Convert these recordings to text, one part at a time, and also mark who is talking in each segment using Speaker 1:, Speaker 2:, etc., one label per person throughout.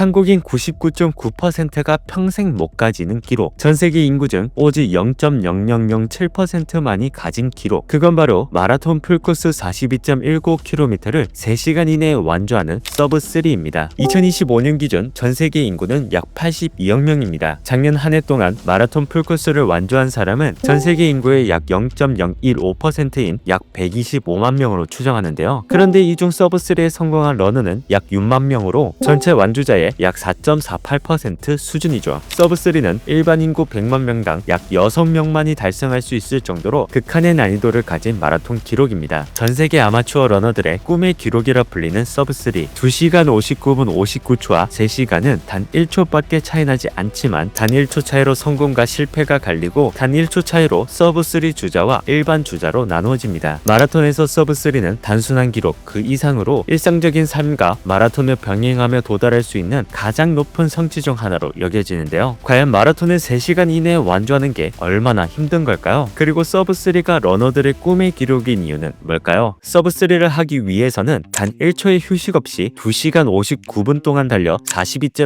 Speaker 1: 한국인 99.9%가 평생 못 가지는 기록. 전세계 인구 중 오직 0.0007%만이 가진 기록. 그건 바로 마라톤 풀코스 42.19km를 3시간 이내에 완주하는 서브3입니다. 2025년 기준 전세계 인구는 약 82억 명입니다. 작년 한 해 동안 마라톤 풀코스를 완주한 사람은 전세계 인구의 약 0.015%인 약 125만 명으로 추정하는데요. 그런데 이 중 서브3에 성공한 러너는 약 6만 명으로 전체 완주자의 약 4.48% 수준이죠. 서브3는 일반 인구 100만 명당 약 6명만이 달성할 수 있을 정도로 극한의 난이도를 가진 마라톤 기록입니다. 전세계 아마추어 러너들의 꿈의 기록이라 불리는 서브3. 2시간 59분 59초와 3시간은 단 1초밖에 차이나지 않지만 단 1초 차이로 성공과 실패가 갈리고 단 1초 차이로 서브3 주자와 일반 주자로 나누어집니다. 마라톤에서 서브3는 단순한 기록 그 이상으로 일상적인 삶과 마라톤을 병행하며 도달할 수 있는 가장 높은 성취 중 하나로 여겨지는데요. 과연 마라톤을 3시간 이내에 완주하는 게 얼마나 힘든 걸까요? 그리고 서브3가 러너들의 꿈의 기록인 이유는 뭘까요? 서브3를 하기 위해서는 단 1초의 휴식 없이 2시간 59분 동안 달려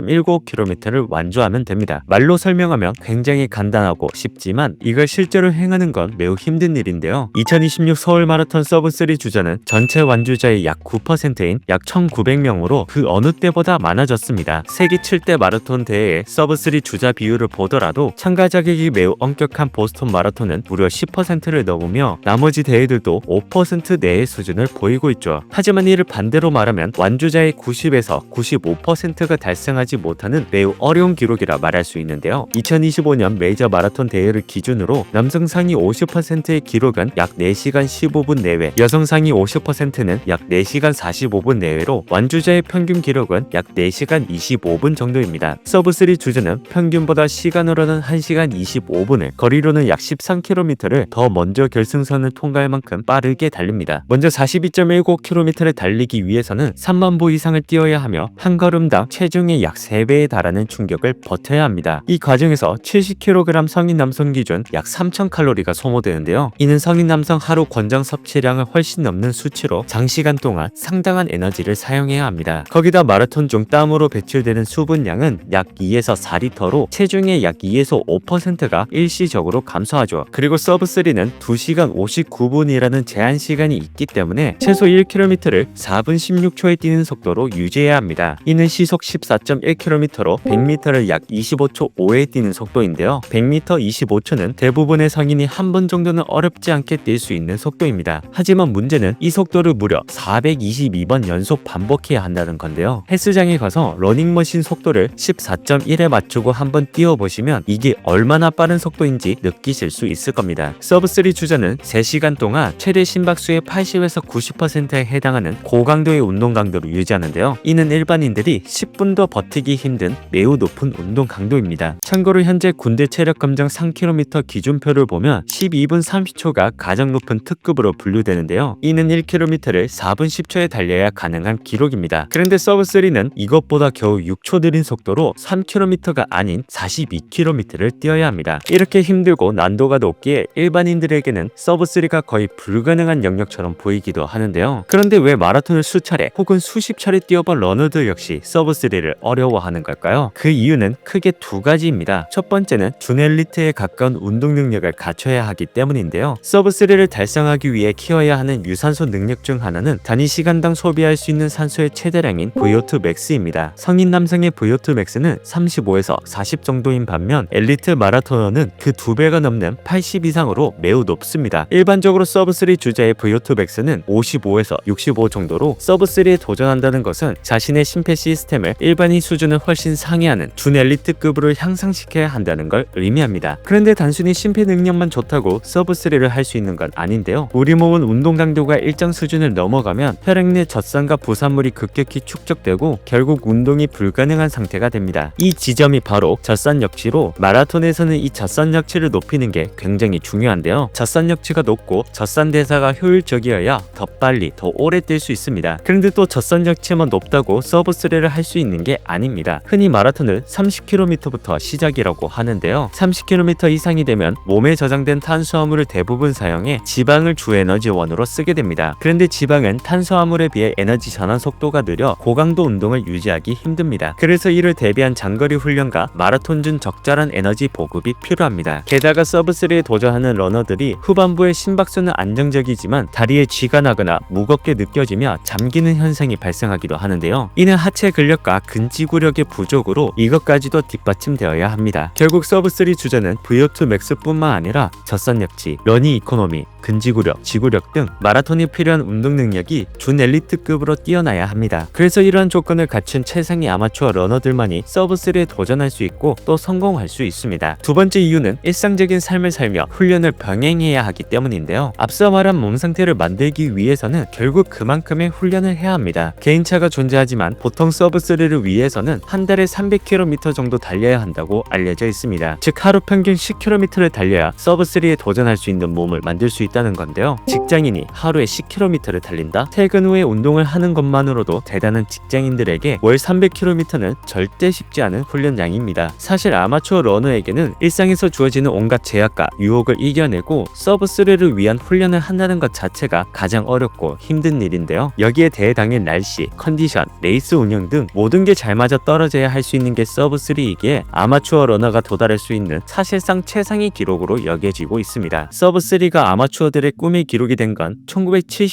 Speaker 1: 42.19km를 완주하면 됩니다. 말로 설명하면 굉장히 간단하고 쉽지만 이걸 실제로 행하는 건 매우 힘든 일인데요. 2026 서울 마라톤 서브3 주자는 전체 완주자의 약 9%인 약 1,900명으로 그 어느 때보다 많아졌습니다. 세계 7대 마라톤 대회의 서브3 주자 비율을 보더라도 참가 자격이 매우 엄격한 보스턴 마라톤은 무려 10%를 넘으며 나머지 대회들도 5% 내의 수준을 보이고 있죠. 하지만 이를 반대로 말하면 완주자의 90에서 95%가 달성하지 못하는 매우 어려운 기록이라 말할 수 있는데요. 2025년 메이저 마라톤 대회를 기준으로 남성 상위 50%의 기록은 약 4시간 15분 내외, 여성 상위 50%는 약 4시간 45분 내외로 완주자의 평균 기록은 약 4시간 25분 정도입니다. 서브3 주자는 평균보다 시간으로는 1시간 25분을, 거리로는 약 13km를 더 먼저 결승선을 통과할 만큼 빠르게 달립니다. 먼저 42.19km를 달리기 위해서는 3만 보 이상을 뛰어야 하며 한 걸음당 체중의 약 3배에 달하는 충격을 버텨야 합니다. 이 과정에서 70kg 성인 남성 기준 약 3,000칼로리가 소모되는데요. 이는 성인 남성 하루 권장 섭취량을 훨씬 넘는 수치로 장시간 동안 상당한 에너지를 사용해야 합니다. 거기다 마라톤 중 땀으로 배출되는 수분량은 약 2에서 4리터로 체중의 약 2에서 5%가 일시적으로 감소하죠. 그리고 서브3는 2시간 59분이라는 제한 시간이 있기 때문에 최소 1km를 4분 16초에 뛰는 속도로 유지해야 합니다. 이는 시속 14.1km로 100m를 약 25초 5에 뛰는 속도인데요. 100m 25초는 대부분의 성인이 한 번 정도는 어렵지 않게 뛸 수 있는 속도입니다. 하지만 문제는 이 속도를 무려 422번 연속 반복해야 한다는 건데요. 헬스장에 가서 러닝머신 속도를 14.1에 맞추고 한번 뛰어보시면 이게 얼마나 빠른 속도인지 느끼실 수 있을 겁니다. 서브3 주자는 3시간 동안 최대 심박수의 80에서 90%에 해당하는 고강도의 운동 강도를 유지하는데요. 이는 일반인들이 10분도 버티기 힘든 매우 높은 운동 강도입니다. 참고로 현재 군대 체력 검정 3km 기준표를 보면 12분 30초가 가장 높은 특급으로 분류되는데요. 이는 1km를 4분 10초에 달려야 가능한 기록입니다. 그런데 서브3는 이것보다 겨우 6초 느린 속도로 3km가 아닌 42km를 뛰어야 합니다. 이렇게 힘들고 난도가 높기에 일반인들에게는 서브3가 거의 불가능한 영역처럼 보이기도 하는데요. 그런데 왜 마라톤을 수차례 혹은 수십 차례 뛰어본 러너들 역시 서브3를 어려워하는 걸까요? 그 이유는 크게 두 가지입니다. 첫 번째는 준엘리트에 가까운 운동 능력을 갖춰야 하기 때문인데요. 서브3를 달성하기 위해 키워야 하는 유산소 능력 중 하나는 단위 시간당 소비할 수 있는 산소의 최대량인 VO2 max입니다. 성인 남성의 VO2 max는 35에서 40 정도인 반면 엘리트 마라토너는 그 2배가 넘는 80 이상으로 매우 높습니다. 일반적으로 서브3 주자의 VO2 max는 55에서 65 정도로 서브3에 도전한다는 것은 자신의 심폐 시스템을 일반인 수준을 훨씬 상회하는 준엘리트급으로 향상시켜야 한다는 걸 의미합니다. 그런데 단순히 심폐 능력만 좋다고 서브3를 할 수 있는 건 아닌데요. 우리 몸은 운동 강도가 일정 수준을 넘어가면 혈액 내 젖산과 부산물이 급격히 축적되고 결국 운동이 불가능한 상태가 됩니다. 이 지점이 바로 젖산 역치로 마라톤에서는 이 젖산 역치를 높이는 게 굉장히 중요한데요. 젖산 역치가 높고 젖산 대사가 효율적이어야 더 빨리 더 오래 뛸 수 있습니다. 그런데 또 젖산 역치만 높다고 서브3를 할 수 있는 게 아닙니다. 흔히 마라톤은 30km부터 시작이라고 하는데요. 30km 이상이 되면 몸에 저장된 탄수화물을 대부분 사용해 지방을 주 에너지원으로 쓰게 됩니다. 그런데 지방은 탄수화물에 비해 에너지 전환 속도가 느려 고강도 운동을 유지하기 힘듭니다. 그래서 이를 대비한 장거리 훈련과 마라톤 중 적절한 에너지 보급이 필요합니다. 게다가 서브3에 도전하는 러너들이 후반부에 심박수는 안정적이지만 다리에 쥐가 나거나 무겁게 느껴지며 잠기는 현상이 발생하기도 하는데요. 이는 하체 근력과 근지구력의 부족으로 이것까지도 뒷받침되어야 합니다. 결국 서브3 주자는 VO2 맥스뿐만 아니라 젖산력지, 러닝 이코노미, 근지구력, 지구력 등 마라톤이 필요한 운동 능력이 준 엘리트급으로 뛰어나야 합니다. 그래서 이러한 조건을 갖춘 최상위 아마추어 러너들만이 서브3에 도전할 수 있고 또 성공할 수 있습니다. 두 번째 이유는 일상적인 삶을 살며 훈련을 병행해야 하기 때문인데요. 앞서 말한 몸 상태를 만들기 위해서는 결국 그만큼의 훈련을 해야 합니다. 개인차가 존재하지만 보통 서브3를 위해서는 한 달에 300km 정도 달려야 한다고 알려져 있습니다. 즉 하루 평균 10km를 달려야 서브3에 도전할 수 있는 몸을 만들 수 있다는 건데요. 직장인이 하루에 10km를 달린다? 퇴근 후에 운동을 하는 것만으로도 대단한 직장인들에게 월 300km는 절대 쉽지 않은 훈련량입니다. 사실 아마추어 러너에게는 일상에서 주어지는 온갖 제약과 유혹을 이겨내고 서브3를 위한 훈련을 한다는 것 자체가 가장 어렵고 힘든 일인데요. 여기에 대해당일 날씨, 컨디션, 레이스 운영 등 모든 게 잘 맞아 떨어져야 할 수 있는 게 서브3이기에 아마추어 러너가 도달할 수 있는 사실상 최상위 기록으로 여겨지고 있습니다. 서브3가 아마추어들의 꿈의 기록이 된 건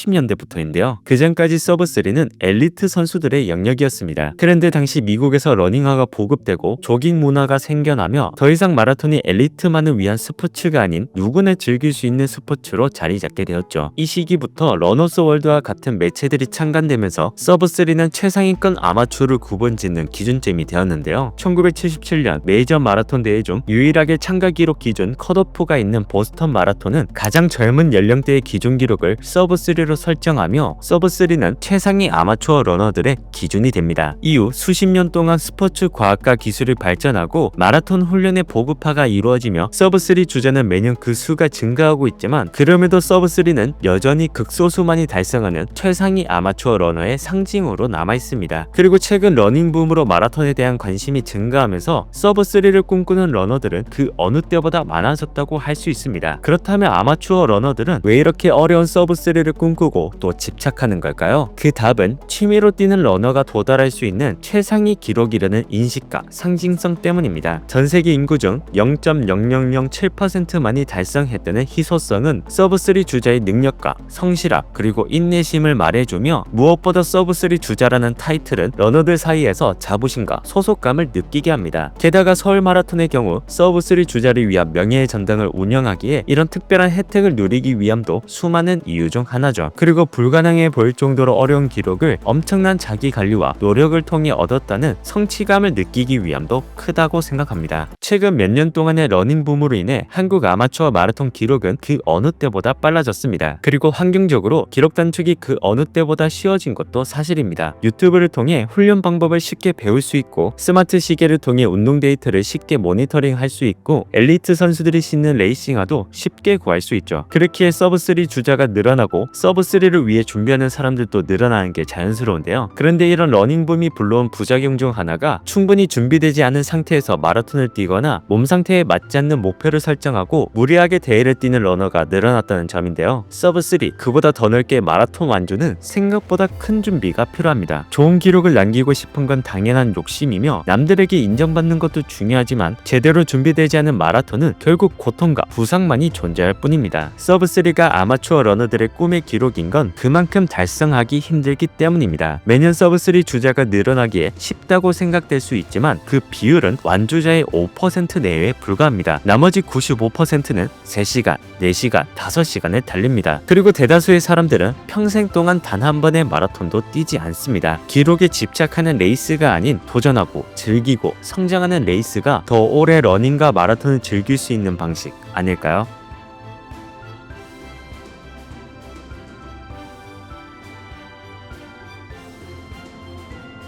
Speaker 1: 1970년대부터인데요. 그 전까지 서브3는 엘리트 선수들의 영역이었습니다. 그런데 당시 미국에서 러닝화가 보급되고 조깅 문화가 생겨나며 더 이상 마라톤이 엘리트만을 위한 스포츠가 아닌 누구나 즐길 수 있는 스포츠로 자리 잡게 되었죠. 이 시기부터 러너스 월드와 같은 매체들이 창간되면서 서브3는 최상위권 아마추어를 구분짓는 기준점이 되었는데요. 1977년 메이저 마라톤 대회 중 유일하게 참가 기록 기준 컷오프가 있는 보스턴 마라톤은 가장 젊은 연령대의 기준 기록을 서브3로 설정하며 서브3는 최상위 아마추어 러너들의 기준이 됩니다. 이후 수십 년 동안 스포츠 과학과 기술이 발전하고 마라톤 훈련의 보급화가 이루어지며 서브3 주자는 매년 그 수가 증가하고 있지만 그럼에도 서브3는 여전히 극소수만이 달성하는 최상위 아마추어 러너의 상징으로 남아있습니다. 그리고 최근 러닝붐으로 마라톤에 대한 관심이 증가하면서 서브3를 꿈꾸는 러너들은 그 어느 때보다 많아졌다고 할 수 있습니다. 그렇다면 아마추어 러너들은 왜 이렇게 어려운 서브3를 꿈꾸고 또 집착하는 걸까요? 그 답은 취미로 뛰는 러너가 도달할 수 있는 최상위 기록이라는 인식과 상징성 때문입니다. 전세계 인구 중 0.0007%만이 달성했다는 희소성은 서브3 주자의 능력과 성실함 그리고 인내심을 말해주며 무엇보다 서브3 주자라는 타이틀은 러너들 사이에서 자부심과 소속감을 느끼게 합니다. 게다가 서울 마라톤의 경우 서브3 주자를 위한 명예의 전당을 운영하기에 이런 특별한 혜택을 누리기 위함도 수많은 이유 중 하나죠. 그리고 불가능해 보일 정도로 어려운 기록을 엄청난 자기 관리와 노력을 통해 얻었다는 성취감을 느끼기 위함도 크다고 생각합니다. 최근 몇 년 동안의 러닝붐으로 인해 한국 아마추어 마라톤 기록은 그 어느 때보다 빨라졌습니다. 그리고 환경적으로 기록 단축이 그 어느 때보다 쉬워진 것도 사실입니다. 유튜브를 통해 훈련 방법을 쉽게 배울 수 있고 스마트 시계를 통해 운동 데이터를 쉽게 모니터링할 수 있고 엘리트 선수들이 신는 레이싱화도 쉽게 구할 수 있죠. 그렇기에 서브3 주자가 늘어나고 서브3를 위해 준비하는 사람들도 늘어나는 게 자연스러운데요. 그런데 이런 러닝붐이 불러온 부작용 중 하나가 충분히 준비되지 않은 상태에서 마라톤을 뛰거나 몸 상태에 맞지 않는 목표를 설정하고 무리하게 대회를 뛰는 러너가 늘어났다는 점인데요. 서브3 그보다 더 넓게 마라톤 완주는 생각보다 큰 준비가 필요합니다. 좋은 기록을 남기고 싶은 건 당연한 욕심이며 남들에게 인정받는 것도 중요하지만 제대로 준비되지 않은 마라톤은 결국 고통과 부상만이 존재할 뿐입니다. 서브3가 아마추어 러너들의 꿈의 기록인 건 그만큼 달성하기 힘들기 때문입니다. 매년 서브3 주자가 늘어나기에 쉽다고 생각될 수 있지만 그 비율은 완주자의 5% 내외에 불과합니다. 나머지 95%는 3시간, 4시간, 5시간을 달립니다. 그리고 대다수의 사람들은 평생 동안 단 한 번의 마라톤도 뛰지 않습니다. 기록에 집착하는 레이스가 아닌 도전하고 즐기고 성장하는 레이스가 더 오래 러닝과 마라톤을 즐길 수 있는 방식 아닐까요?